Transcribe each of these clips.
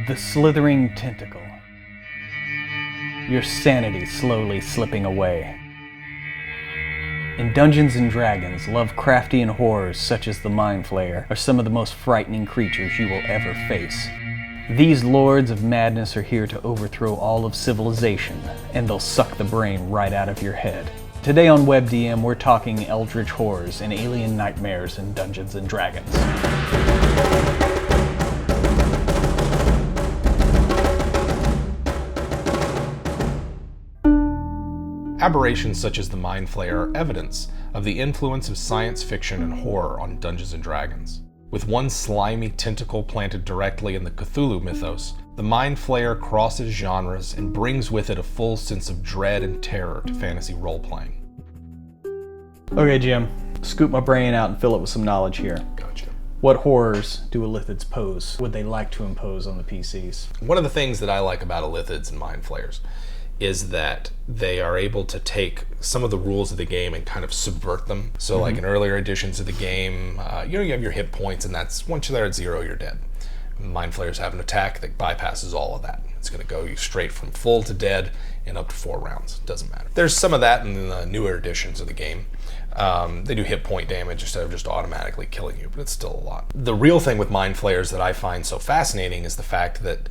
The slithering tentacle. Your sanity slowly slipping away. In Dungeons & Dragons, Lovecraftian horrors such as the Mind Flayer are some of the most frightening creatures you will ever face. These lords of madness are here to overthrow all of civilization, and they'll suck the brain right out of your head. Today on WebDM, we're talking eldritch horrors and alien nightmares in Dungeons & Dragons. Aberrations such as the Mind Flayer are evidence of the influence of science fiction and horror on Dungeons & Dragons. With one slimy tentacle planted directly in the Cthulhu mythos, the Mind Flayer crosses genres and brings with it a full sense of dread and terror to fantasy role-playing. Okay, Jim, scoop my brain out and fill it with some knowledge here. Gotcha. What horrors do Illithids pose? Would they like to impose on the PCs? One of the things that I like about Illithids and Mind Flayers is that they are able to take some of the rules of the game and kind of subvert them. So like in earlier editions of the game, you have your hit points, and that's once you're there at 0, you're dead. Mind Flayers have an attack that bypasses all of that. It's going to go you straight from full to dead in up to 4 rounds. Doesn't matter. There's some of that in the newer editions of the game. They do hit point damage instead of just automatically killing you, but it's still a lot. The real thing with Mind Flayers that I find so fascinating is the fact that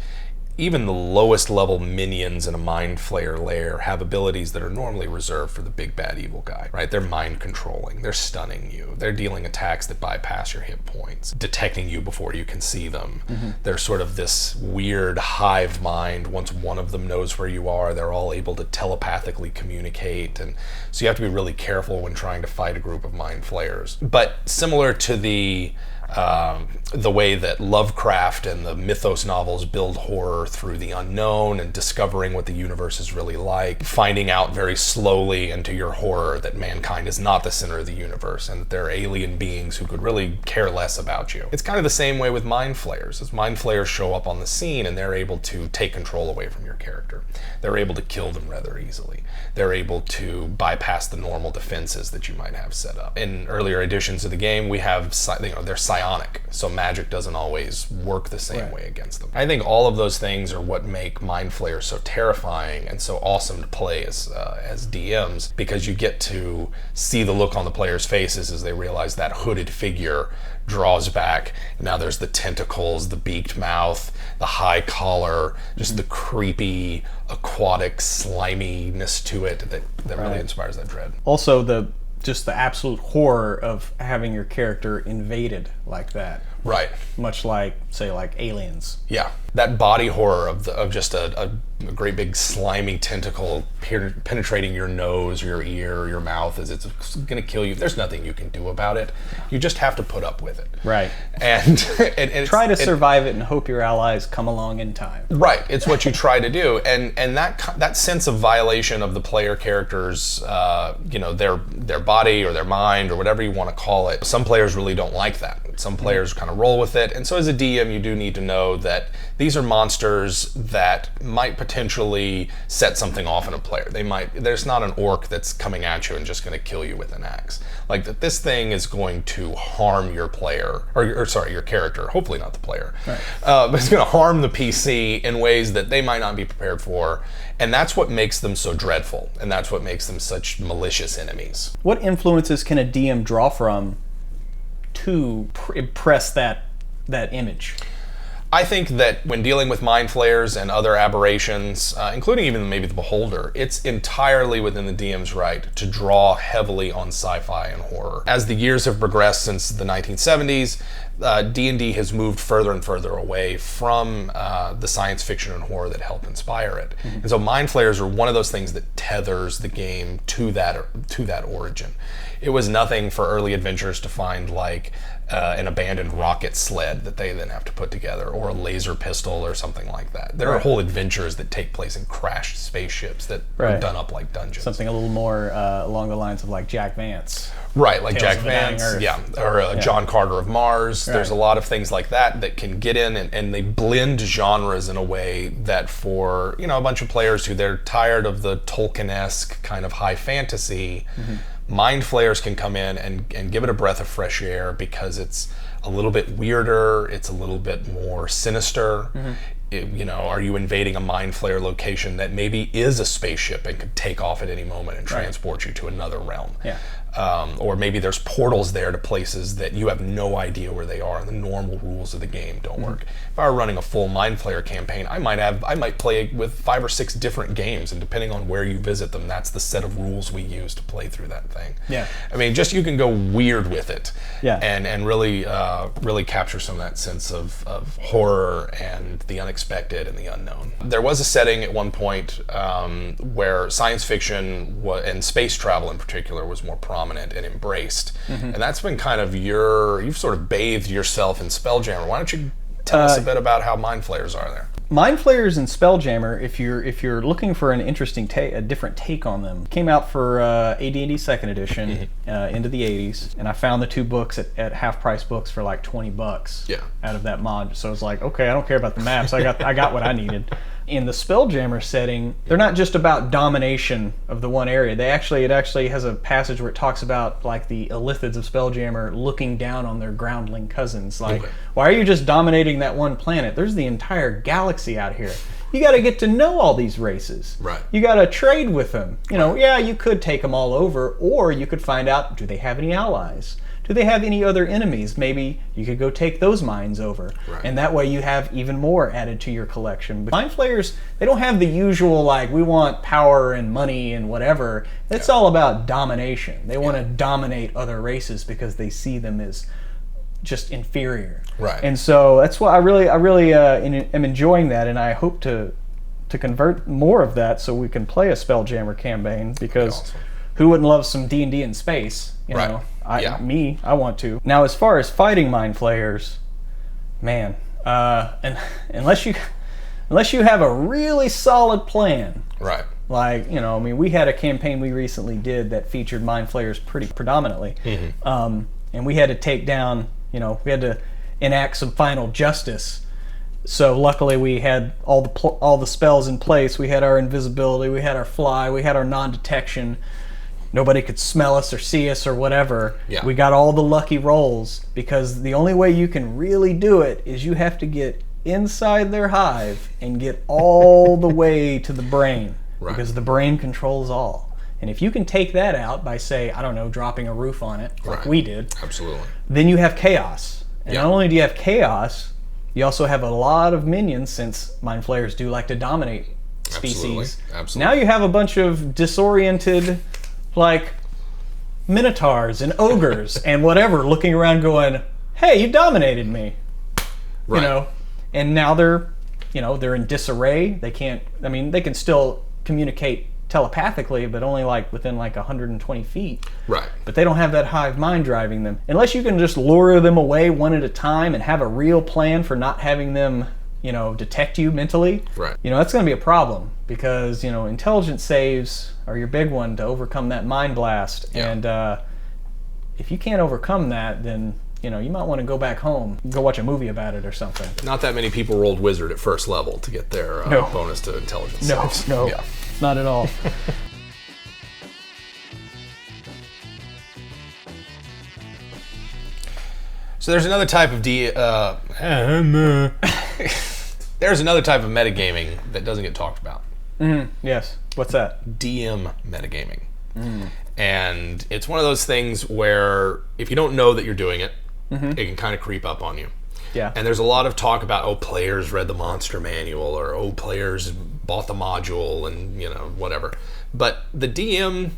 even the lowest level minions in a Mind Flayer lair have abilities that are normally reserved for the big bad evil guy, right? They're mind controlling, they're stunning you, they're dealing attacks that bypass your hit points, detecting you before you can see them. They're sort of this weird hive mind. Once one of them knows where you are, they're all able to telepathically communicate, and so you have to be really careful when trying to fight a group of Mind Flayers. But similar to the way that Lovecraft and the mythos novels build horror through the unknown and discovering what the universe is really like, finding out very slowly into your horror that mankind is not the center of the universe and that there are alien beings who could really care less about you. It's kind of the same way with Mind Flayers. As Mind Flayers show up on the scene and they're able to take control away from your character. They're able to kill them rather easily. They're able to bypass the normal defenses that you might have set up. In earlier editions of the game, we have, they're psionic, so magic doesn't always work the same way against them. I think all of those things are what make Mind Flayer so terrifying and so awesome to play as DMs, because you get to see the look on the players' faces as they realize that hooded figure draws back. Now there's the tentacles, the beaked mouth, the high collar, just the creepy, aquatic sliminess to it that really inspires that dread. Also, the absolute horror of having your character invaded like that. Right. Much like, say, like Aliens. Yeah. That body horror of just a great big slimy tentacle penetrating your nose, your ear, your mouth as it's going to kill you. There's nothing you can do about it. You just have to put up with it. Right. And try to survive it and hope your allies come along in time. Right. It's what you try to do. And that sense of violation of the player characters, their body or their mind or whatever you want to call it, some players really don't like that. Some players kind of roll with it. And so as a DM, you do need to know that these are monsters that might potentially set something off in a player. There's not an orc that's coming at you and just going to kill you with an axe. Like that, this thing is going to harm your player, your character, hopefully not the player. Right. But it's going to harm the PC in ways that they might not be prepared for. And that's what makes them so dreadful. And that's what makes them such malicious enemies. What influences can a DM draw from to impress that image? I think that when dealing with Mind Flayers and other aberrations, including even maybe the Beholder, it's entirely within the DM's right to draw heavily on sci-fi and horror. As the years have progressed since the 1970s, D&D has moved further and further away from the science fiction and horror that helped inspire it. And so Mind Flayers are one of those things that tethers the game to that origin. It was nothing for early adventurers to find like an abandoned rocket sled that they then have to put together, or a laser pistol or something like that. There are whole adventures that take place in crashed spaceships that are done up like dungeons. Something a little more along the lines of like Jack Vance. Right, like Tales Jack Vance, or John Carter of Mars. Right. There's a lot of things like that can get in and they blend genres in a way that for a bunch of players who they're tired of the Tolkien-esque kind of high fantasy, Mind Flayers can come in and give it a breath of fresh air because it's a little bit weirder, it's a little bit more sinister. Are you invading a Mind Flayer location that maybe is a spaceship and could take off at any moment and transport you to another realm? Yeah. Or maybe there's portals there to places that you have no idea where they are, and the normal rules of the game don't work. If I were running a full Mind Flayer campaign, I might play with 5 or 6 different games, and depending on where you visit them, that's the set of rules we use to play through that thing. Yeah. I mean, just you can go weird with it, and really capture some of that sense of horror and the unexpected and the unknown. There was a setting at one point where science fiction and space travel in particular was more prominent and embraced, and that's been kind of you've sort of bathed yourself in Spelljammer. Why don't you tell us a bit about how Mind Flayers are there? Mind Flayers and Spelljammer, if you're looking for an interesting a different take on them, came out for AD&D 2nd edition into the 80s, and I found the 2 books at half price books for like $20 out of that mod. So I was like, okay, I don't care about the maps. I got what I needed. In the Spelljammer setting, they're not just about domination of the one area. It actually has a passage where it talks about like the Illithids of Spelljammer looking down on their groundling cousins. Like, why are you just dominating that one planet? There's the entire galaxy out here. You got to get to know all these races. Right. You got to trade with them. You could take them all over, or you could find out, do they have any allies? Do they have any other enemies? Maybe you could go take those mines over. Right. And that way you have even more added to your collection. But Mind Flayers, they don't have the usual, like, we want power and money and whatever. It's all about domination. They want to dominate other races because they see them as just inferior. Right. And so that's why I really am enjoying that, and I hope to convert more of that so we can play a Spelljammer campaign, because who wouldn't love some D&D in space? You know? I want to. Now, as far as fighting Mind Flayers, man, and unless you have a really solid plan, right? Like, we had a campaign we recently did that featured Mind Flayers pretty predominantly, and we had to take down, we had to enact some final justice. So luckily we had all the spells in place. We had our invisibility, we had our fly, we had our non-detection. Nobody could smell us or see us or whatever. Yeah. We got all the lucky rolls, because the only way you can really do it is you have to get inside their hive and get all the way to the brain, because the brain controls all. And if you can take that out by, say, I don't know, dropping a roof on it, like we did, absolutely, then you have chaos. And not only do you have chaos, you also have a lot of minions, since Mind Flayers do like to dominate species. Absolutely. Now you have a bunch of disoriented, like, minotaurs and ogres and whatever, looking around going, hey, you dominated me. And now they're in disarray. They can still communicate telepathically, but only like within like 120 feet. Right. But they don't have that hive mind driving them. Unless you can just lure them away one at a time and have a real plan for not having them, detect you mentally. Right. That's going to be a problem, because, intelligence saves are your big one to overcome that mind blast. Yeah. And if you can't overcome that, then, you might want to go back home, go watch a movie about it or something. Not that many people rolled wizard at first level to get their bonus to intelligence saves. No, not at all. So there's another type of there's another type of metagaming that doesn't get talked about. Yes. What's that? DM metagaming. And it's one of those things where if you don't know that you're doing it, it can kind of creep up on you. Yeah. And there's a lot of talk about, players read the monster manual, or players bought the module, and whatever. But the DM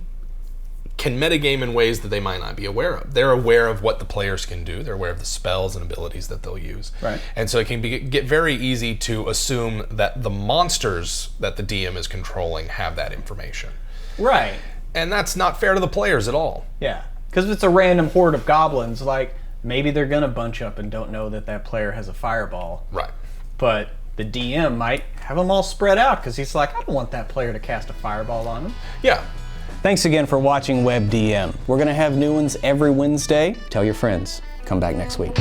can metagame in ways that they might not be aware of. They're aware of what the players can do. They're aware of the spells and abilities that they'll use. Right. And so it can get very easy to assume that the monsters that the DM is controlling have that information. Right. And that's not fair to the players at all. Yeah. Because if it's a random horde of goblins, like, maybe they're going to bunch up and don't know that player has a fireball. Right. But the DM might have them all spread out, because he's like, I don't want that player to cast a fireball on him. Yeah. Thanks again for watching WebDM. We're going to have new ones every Wednesday. Tell your friends. Come back next week.